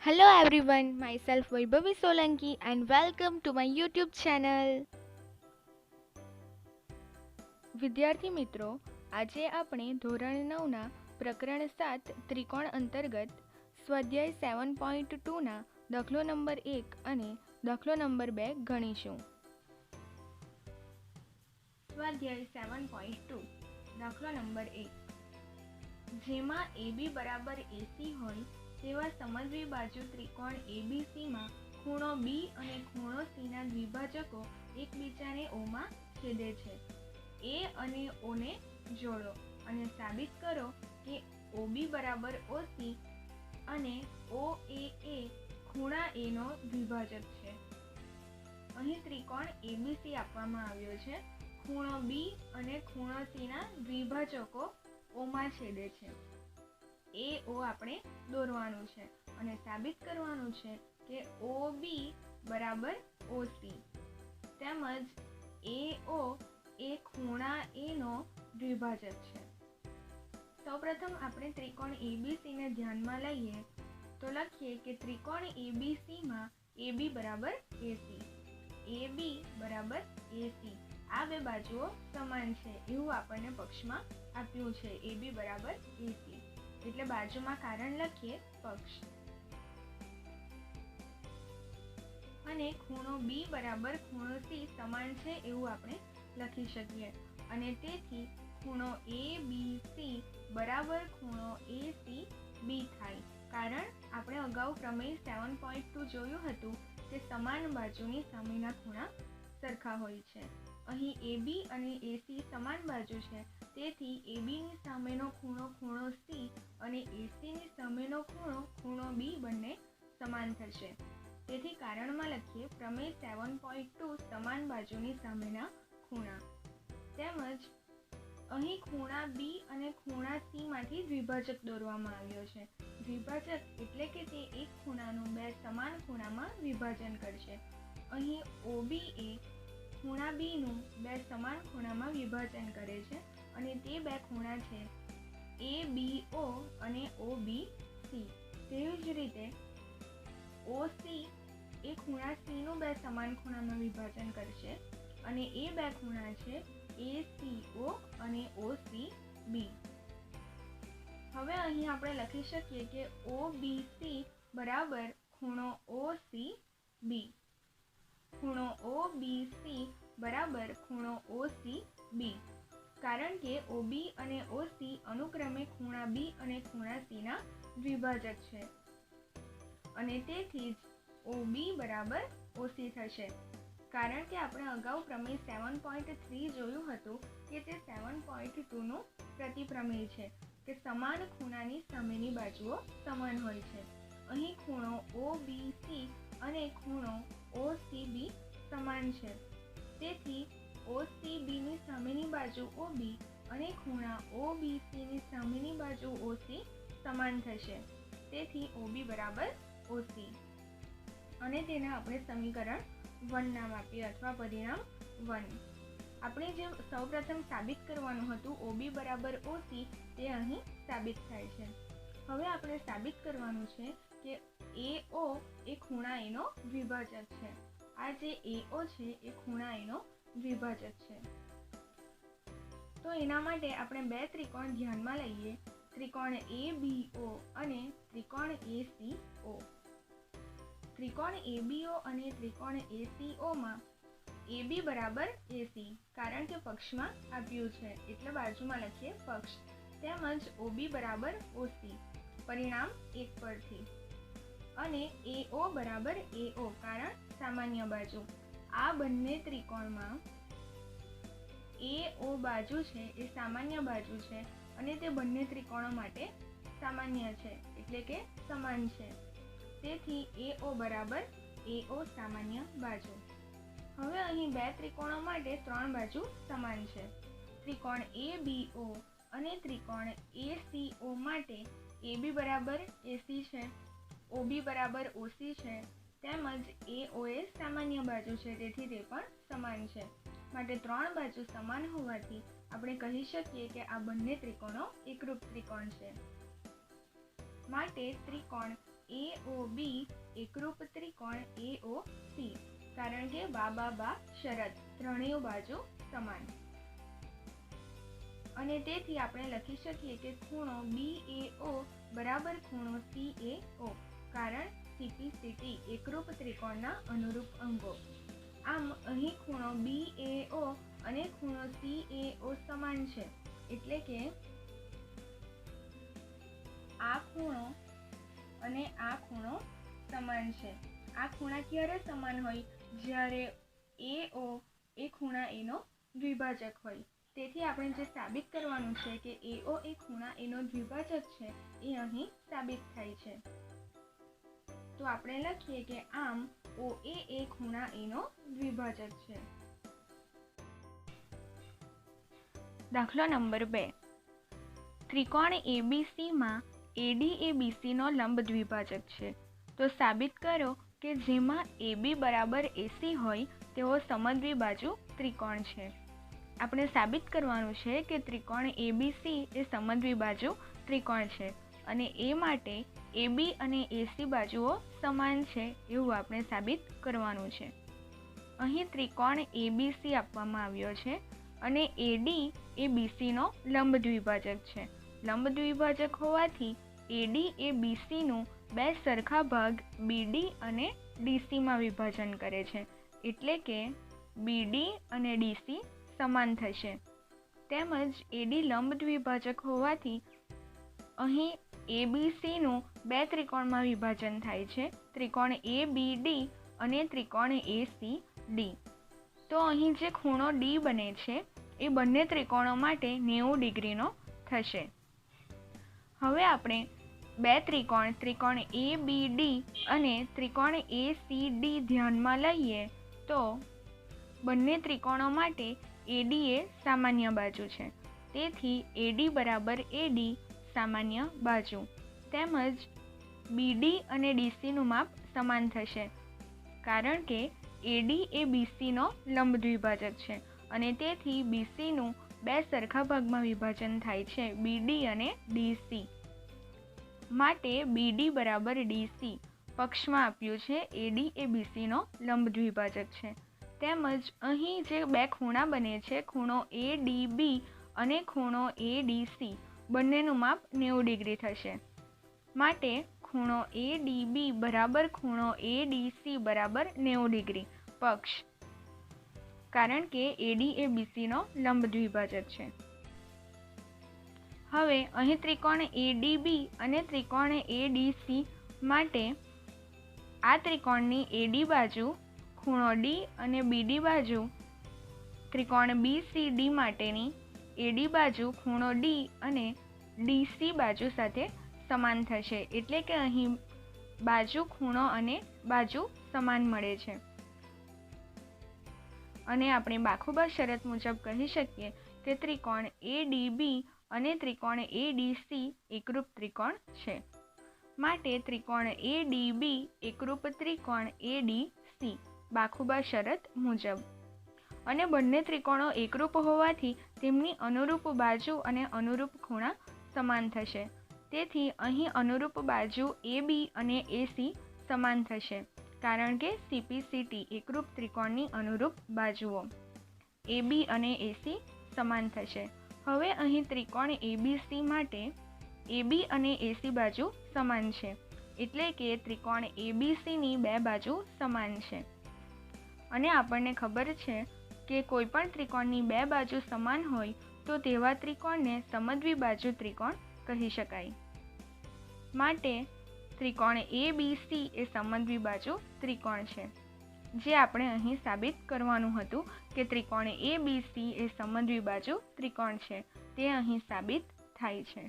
Hello everyone, myself Vaibhavi Solanki and welcome to my YouTube channel. વિદ્યાર્થી મિત્રો, આજે આપણે ધોરણ 9ના પ્રકરણ 7 ત્રિકોણ અંતર્ગત સ્વાધ્યાય 7.2ના દાખલો નંબર 1 અને દાખલો નંબર 2 ગણીશું. સ્વાધ્યાય 7.2 દાખલો નંબર 1, જેમાં AB બરાબર AC હોય તેવા સમદ્વિ બાજુ ત્રિકોણ ABCમાં ખૂણો B અને ખૂણો Cના દ્વિભાજકો એકબીજાને O માં છેદે છે. A અને O ને જોડો અને સાબિત કરો કે OB બરાબર OC અને OAA ખૂણા A નો દ્વિભાજક છે. અહીં ત્રિકોણ ABC આપવામાં આવ્યો છે. ખૂણો B અને ખૂણો Cના દ્વિભાજકો O માં છેદે છે. AO આપણે દોરવાનું છે અને સાબિત કરવાનું છે કે OB બરાબર OC તેમજ AO એ ખૂણા A નો દ્વિભાજક છે. સૌપ્રથમ આપણે ત્રિકોણ ABC ને ધ્યાનમાં લઈએ તો લખીએ કે ત્રિકોણ ABC માં AB બરાબર AC, AB બરાબર AC આ બે બાજુઓ સમાન છે એવું આપણને પક્ષમાં આપ્યું છે. AB બરાબર AC એટલે બાજુમાં કારણ લખીએ પક્ષ. અને ખૂણો B બરાબર ખૂણો C સમાન છે એવું આપણે લખી શકીએ અને તેથી ખૂણો ABC બરાબર ખૂણો ACB થાય. કારણ આપણે અગાઉ પ્રમેય 7.2 જોયું હતું કે સમાન બાજુની સામેના ખૂણા સરખા હોય છે. અહીં AB અને AC સમાન બાજુ છે તેથી AB ની સામેનો ખૂણો ખૂણો C અને AC ની સામેનો ખૂણો B બંને સમાન થશે. તેથી કારણમાં લખીએ પ્રમેય 7.2 સમાન બાજુની સામેના ખૂણા. તેમજ અહીં ખૂણા B અને ખૂણા C માંથી દ્વિભાજક દોરવામાં આવ્યો છે. દ્વિભાજક એટલે કે તે એક ખૂણાનું બે સમાન ખૂણામાં વિભાજન કરશે. અહીં OB એ ખૂણા B નું બે સમાન ખૂણામાં વિભાજન કરે છે અને તે બે ખૂણા છે ABO અને OBC. તેવી જ રીતે OC એ ખૂણા C નું બે સમાન ખૂણામાં વિભાજન કરશે અને એ બે ખૂણા છે ACO અને OCB. હવે અહીં આપણે લખી શકીએ કે OBC બરાબર ખૂણો OCB. ખૂણો OBC બરાબર ખૂણો OCB કારણ કે OB અને OC અનુક્રમે ખૂણા B અને ખૂણા C ના દ્વિભાજક છે અને તેથી જ OB બરાબર OC થશે. કારણ કે આપણે અગાઉ પ્રમેય 7.3 જોયું હતું કે તે 7.2 નું પ્રતિપ્રમેય છે કે સમાન ખૂણાની સામેની બાજુઓ સમાન હોય છે. અહીં ખૂણો OBC અને ખૂણો OCB સમાન છે તેથી OCB ની સામેની બાજુ OB અને ખૂણા OBC ની સામેની બાજુ OC સમાન થશે. તેથી OB બરાબર OC અને તેને આપણે સમીકરણ 1 નામ આપીએ અથવા પરિણામ 1. આપણે જે સૌપ્રથમ સાબિત કરવાનું હતું OB બરાબર OC તે અહીં સાબિત થાય છે. હવે આપણે સાબિત કરવાનું છે કે AO એ ખૂણા A નો દ્વિભાજક છે. આ જે AO છે એ ખૂણા A નો દ્વિભાજક છે. તો એના માટે આપણે બે ત્રિકોણ ધ્યાનમાં લઈએ, ત્રિકોણ ABO અને ત્રિકોણ ACO. ત્રિકોણ ABO અને ત્રિકોણ ACO માં AB બરાબર AC કારણ કે પક્ષમાં આપ્યું છે એટલે બાજુમાં લખીએ પક્ષ. તેમજ OB બરાબર OC પરિણામ 1 પરથી અને AO બરાબર AO કારણ સામાન્ય બાજુ. આ બંને ત્રિકોણમાં AO બાજુ છે એ સામાન્ય બાજુ છે અને તે બંને ત્રિકોણો માટે સામાન્ય છે એટલે કે સમાન છે. તેથી AO બરાબર AO સામાન્ય બાજુ. હવે અહીં બે ત્રિકોણો માટે ત્રણ બાજુ સમાન છે. ત્રિકોણ ABO અને ત્રિકોણ ACO માટે AB બરાબર AC છે, OB બરાબર OC છે તેમજ AO એ સામાન્ય બાજુ છે તેથી તે પણ સમાન છે. માટે ત્રણ બાજુ સમાન હોવાથી આપણે કહી શકીએ કે આ બંને ત્રિકોણો એકરૂપ ત્રિકોણ છે. માટે ત્રિકોણ AOB એકરૂપ ત્રિકોણ AOC, કારણ કે બા શરત ત્રણેય બાજુ સમાન. અને તેથી આપણે લખી શકીએ કે ખૂણો BAO બરાબર ખૂણો CAO, કારણ CPCT એકરૂપ ત્રિકોણના અનુરૂપ અંગો. આમ અહીં ખૂણો BAO અને ખૂણો CAO સમાન છે, એટલે કે આ ખૂણો અને આ ખૂણો સમાન છે. આ ખૂણા ક્યારે સમાન હોય? જ્યારે AO એ ખૂણા એનો દ્વિભાજક હોય. તેથી આપણે જે સાબિત કરવાનું છે કે AO એ ખૂણા એનો દ્વિભાજક છે, એ અહીં સાબિત થાય છે. તો આપણે લખીએ કે આમ OA એ ખૂણા એનો દ્વિભાજક છે. દાખલો નંબર 2. ત્રિકોણ ABC માં AD એ BC નો લંબ દ્વિભાજક છે. તો સાબિત કરો કે જેમાં AB બરાબર AC હોય તેવો સમદ્વિબાજુ ત્રિકોણ છે. આપણે સાબિત કરવાનું છે કે ત્રિકોણ ABC એ સમદ્વિબાજુ ત્રિકોણ છે અને એ માટે AB અને AC બાજુઓ સમાન છે એવું આપણે સાબિત કરવાનું છે. અહીં ત્રિકોણ ABC આપવામાં આવ્યો છે અને AD એ BC નો લંબ દ્વિભાજક છે. લંબ દ્વિભાજક હોવાથી AD એ BC નું બે સરખા ભાગ BD અને DC માં વિભાજન કરે છે, એટલે કે BD અને DC સમાન થશે. તેમજ AD લંબ દ્વિભાજક હોવાથી અહીં ABC નું બે ત્રિકોણમાં વિભાજન થાય છે, ત્રિકોણ ABD અને ત્રિકોણ ACD. તો અહીં જે ખૂણો D બને છે એ બંને ત્રિકોણો માટે 90 ડિગ્રીનો થશે. હવે આપણે બે ત્રિકોણ ABD અને ત્રિકોણ ACD ધ્યાનમાં લઈએ તો બંને ત્રિકોણો માટે AD એ સામાન્ય બાજુ છે, તેથી AD બરાબર AD સામાન્ય બાજુ. તેમજ BD અને DC નું માપ સમાન થશે, કારણ કે AD એ BC નો લંબ દ્વિભાજક છે અને તેથી BC નું બે સરખા ભાગમાં વિભાજન થાય છે, BD અને DC. માટે BD બરાબર DC પક્ષમાં આપ્યું છે AD એ BC નો લંબ દ્વિભાજક છે. તેમજ અહીં જે બે ખૂણા બને છે, ખૂણો ADB અને ખૂણો ADC, બંનેનું માપ 90 ડિગ્રી થશે. માટે ખૂણો ADB બરાબર ખૂણો ADC બરાબર 90 ડિગ્રી પક્ષ, કારણ કે AD એ BC નો લંબ દ્વિભાજક છે. હવે અહીં ત્રિકોણ ADB અને ત્રિકોણ ADC માટે આ ત્રિકોણની AD બાજુ ખૂણો D અને BD બાજુ, ત્રિકોણ BCD માટેની AD બાજુ ખૂણો D અને DC બાજુ સાથે સમાન થશે, એટલે કે અહીં બાજુ ખૂણો અને બાજુ સમાન મળે છે. અને આપણે બાખુબા શરત મુજબ કહી શકીએ કે ત્રિકોણ ADB અને ત્રિકોણ ADC એકરૂપ ત્રિકોણ છે. માટે ત્રિકોણ ADB એકરૂપ ત્રિકોણ ADC બાખુબા શરત મુજબ. અને બંને ત્રિકોણો એકરૂપ હોવાથી તેમની અનુરૂપ બાજુ અને અનુરૂપ ખૂણા સમાન થશે. તેથી અહીં અનુરૂપ બાજુ AB અને AC સમાન થશે, કારણ કે CPCT એકરૂપ ત્રિકોણની અનુરૂપ બાજુઓ AB અને AC સમાન થશે. હવે અહીં ત્રિકોણ ABC માટે AB અને AC બાજુ સમાન છે, એટલે કે ત્રિકોણ ABCની બે બાજુ સમાન છે. અને આપણને ખબર છે કે કોઈપણ ત્રિકોણની બે બાજુ સમાન હોય તો તેવા ત્રિકોણને સમદ્વિબાજુ ત્રિકોણ કહી શકાય. માટે ત્રિકોણ ABC એ સમદ્વિબાજુ ત્રિકોણ છે. જે આપણે અહીં સાબિત કરવાનું હતું કે ત્રિકોણ ABC એ સમદ્વિબાજુ ત્રિકોણ છે, તે અહીં સાબિત થાય છે.